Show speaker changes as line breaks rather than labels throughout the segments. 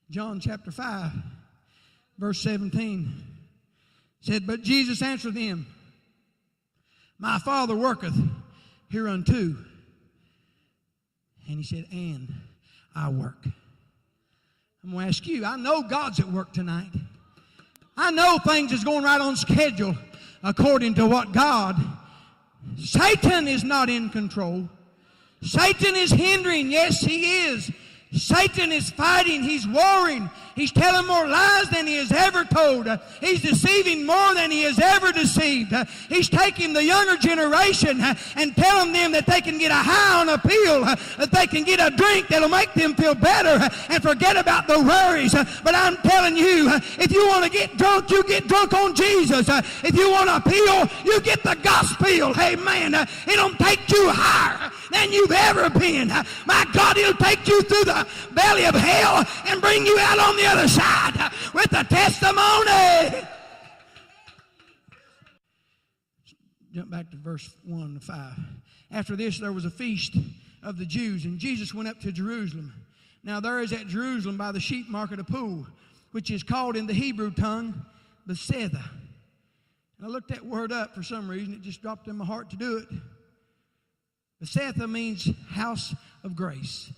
John chapter 5, verse 17 said, "But Jesus answered them, My Father worketh hereunto." And he said, "And I work." I'm going to ask you, I know God's at work tonight. I know things is going right on schedule according to what God. Satan is not in control. Satan is hindering. Yes, he is. Satan is fighting. He's warring. He's telling more lies than he has ever told. He's deceiving more than he has ever deceived. He's taking the younger generation and telling them that they can get a high on a pill, that they can get a drink that'll make them feel better and forget about the worries. But I'm telling you, if you want to get drunk, you get drunk on Jesus. If you want a pill, you get the gospel. Amen. It'll take you higher than you've ever been. My God, it'll take you through the belly of hell and bring you out on the other side with a testimony. Jump back to verse 1 to 5. After this, there was a feast of the Jews, and Jesus went up to Jerusalem. Now there is at Jerusalem by the sheep market a pool, which is called in the Hebrew tongue Bethesda. And I looked that word up for some reason. It just dropped in my heart to do it. Bethesda means house of grace.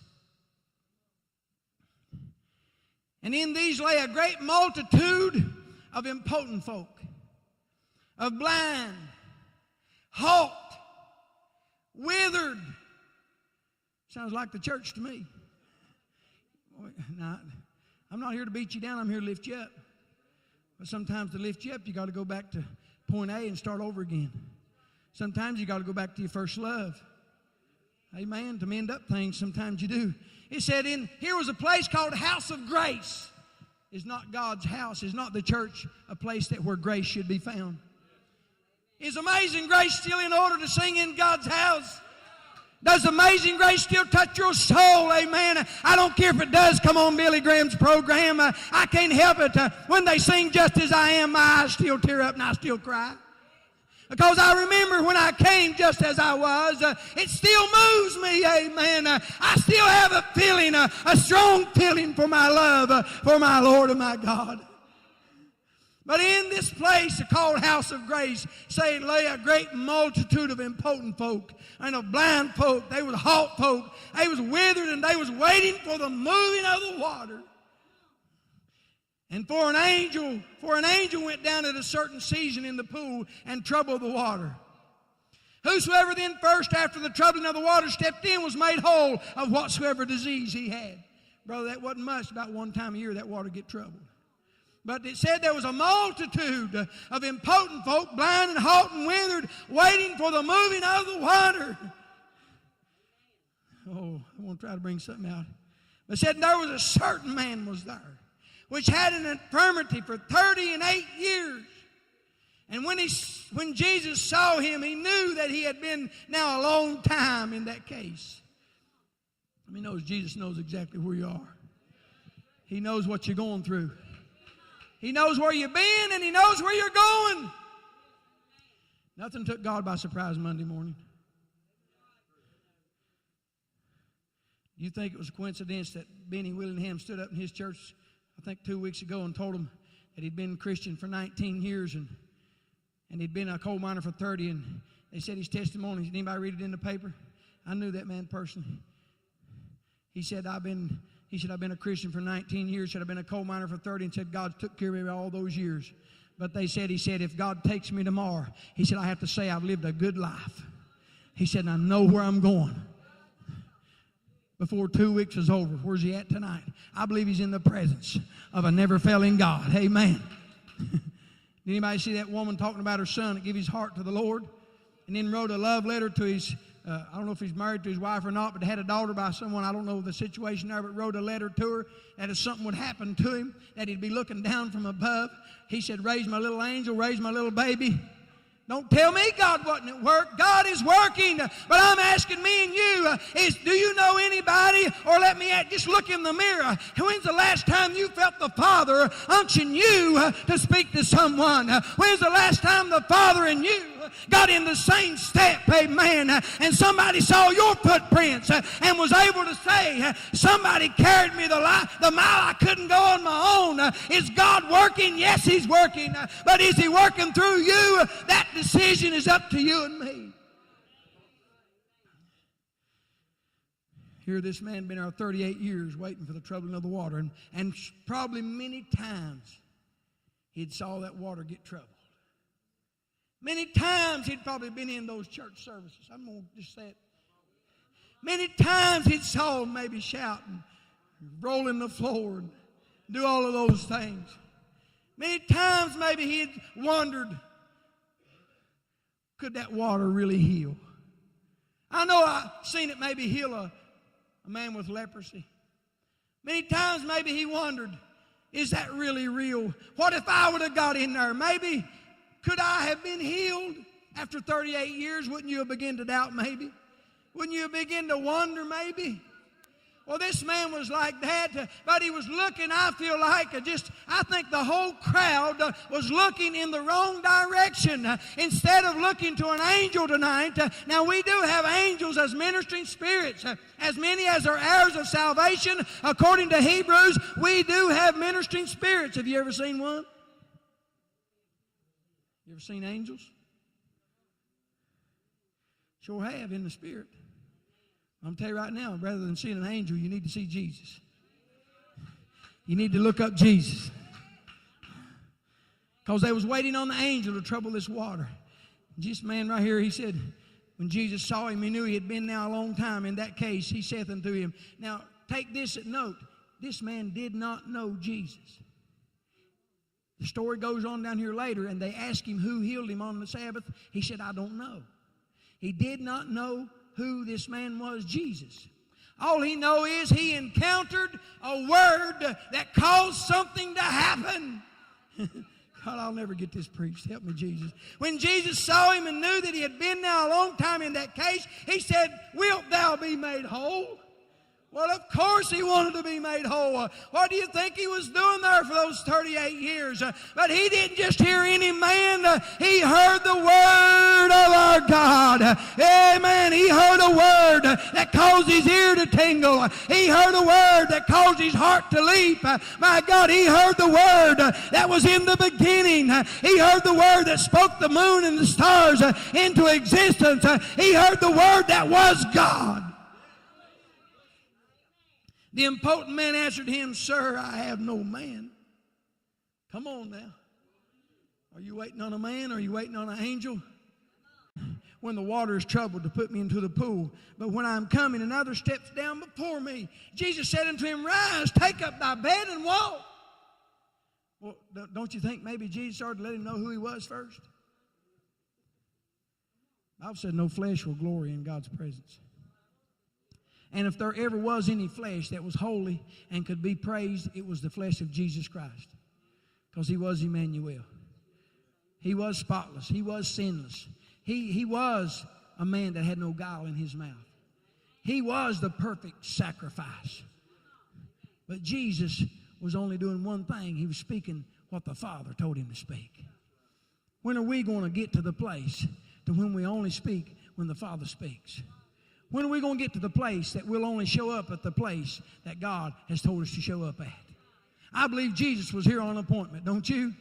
And in these lay a great multitude of impotent folk, of blind, halt, withered. Sounds like the church to me. Now, I'm not here to beat you down. I'm here to lift you up. But sometimes to lift you up, you got to go back to point A and start over again. Sometimes you got to go back to your first love. Amen. To mend up things, sometimes you do. It said here was a place called House of Grace. It's not God's house. It's not the church, a place where grace should be found. Is Amazing Grace still in order to sing in God's house? Does Amazing Grace still touch your soul? Amen. I don't care if it does come on Billy Graham's program. I can't help it. When they sing Just As I Am, my eyes still tear up and I still cry. Because I remember when I came just as I was, it still moves me, amen. I still have a feeling, a strong feeling for my love, for my Lord and my God. But in this place called House of Grace, say lay a great multitude of impotent folk and of blind folk. They was halt folk. They was withered and they was waiting for the moving of the water. And for an angel went down at a certain season in the pool and troubled the water. Whosoever then first after the troubling of the water stepped in was made whole of whatsoever disease he had. Brother, that wasn't much. About one time a year that water get troubled. But it said there was a multitude of impotent folk, blind and halt and withered, waiting for the moving of the water. Oh, I want to try to bring something out. But it said there was a certain man was there, which had an infirmity for 38 years. And when Jesus saw him, he knew that he had been now a long time in that case. I mean, Jesus knows exactly where you are. He knows what you're going through. He knows where you've been and he knows where you're going. Nothing took God by surprise Monday morning. You think it was a coincidence that Benny Willingham stood up in his church, I think 2 weeks ago, and told him that he'd been a Christian for 19 years and he'd been a coal miner for 30, and they said his testimony. Did anybody read it in the paper? I knew that man personally. He said, I've been a Christian for 19 years, said I've been a coal miner for 30, and said God took care of me all those years. But he said, if God takes me tomorrow, he said, I have to say I've lived a good life. He said, and I know where I'm going. Before 2 weeks is over, where's he at tonight? I believe he's in the presence of a never-failing God. Amen. Did anybody see that woman talking about her son that gave his heart to the Lord and then wrote a love letter to his, I don't know if he's married to his wife or not, but had a daughter by someone, I don't know the situation there, but wrote a letter to her that if something would happen to him, that he'd be looking down from above. He said, raise my little angel, raise my little baby. Don't tell me God wasn't at work. God is working. But I'm asking me and you, do you know anybody? Or let me just look in the mirror. When's the last time you felt the Father unction you to speak to someone? When's the last time the Father and you got in the same step, amen, and somebody saw your footprints and was able to say, somebody carried me the mile I couldn't go on my own. Is God working? Yes, He's working. But is He working through you? That decision is up to you and me. Here this man been there 38 years waiting for the troubling of the water, and probably many times he'd saw that water get troubled. Many times he'd probably been in those church services. I'm going to just say it. Many times he'd saw them maybe shouting, rolling the floor, and do all of those things. Many times maybe he'd wondered, could that water really heal? I know I've seen it maybe heal a man with leprosy. Many times maybe he wondered, is that really real? What if I would have got in there? Maybe could I have been healed after 38 years? Wouldn't you have begun to doubt maybe? Wouldn't you begin to wonder maybe? Well, this man was like that, but he was looking, I feel like, I think the whole crowd was looking in the wrong direction. Instead of looking to an angel tonight, now we do have angels as ministering spirits. As many as are heirs of salvation, according to Hebrews, we do have ministering spirits. Have you ever seen one? You ever seen angels? Sure have, in the spirit. I'm tell you right now, rather than seeing an angel, you need to see Jesus. You need to look up Jesus. Because they was waiting on the angel to trouble this water. This man right here, he said, when Jesus saw him, he knew he had been now a long time. In that case, he saith unto him. Now, take this at note. This man did not know Jesus. The story goes on down here later, and they asked him who healed him on the Sabbath. He said, I don't know. He did not know who this man was, Jesus. All he know is he encountered a word that caused something to happen. God, I'll never get this preached. Help me, Jesus. When Jesus saw him and knew that he had been now a long time in that case, he said, wilt thou be made whole? Well, of course he wanted to be made whole. What do you think he was doing there for those 38 years? But he didn't just hear any man. He heard the word of our God. Amen. He heard a word that caused his ear to tingle. He heard a word that caused his heart to leap. My God, he heard the word that was in the beginning. He heard the word that spoke the moon and the stars into existence. He heard the word that was God. The impotent man answered him, Sir, I have no man. Come on now. Are you waiting on a man? Or are you waiting on an angel? When the water is troubled to put me into the pool. But when I'm coming, another steps down before me. Jesus said unto him, Rise, take up thy bed and walk. Well, don't you think maybe Jesus started to let him know who he was first? The Bible said no flesh will glory in God's presence. And if there ever was any flesh that was holy and could be praised, it was the flesh of Jesus Christ. Because he was Emmanuel. He was spotless. He was sinless. He was a man that had no guile in his mouth. He was the perfect sacrifice. But Jesus was only doing one thing. He was speaking what the Father told him to speak. When are we going to get to the place to when we only speak when the Father speaks? When are we going to get to the place that we'll only show up at the place that God has told us to show up at? I believe Jesus was here on appointment, don't you?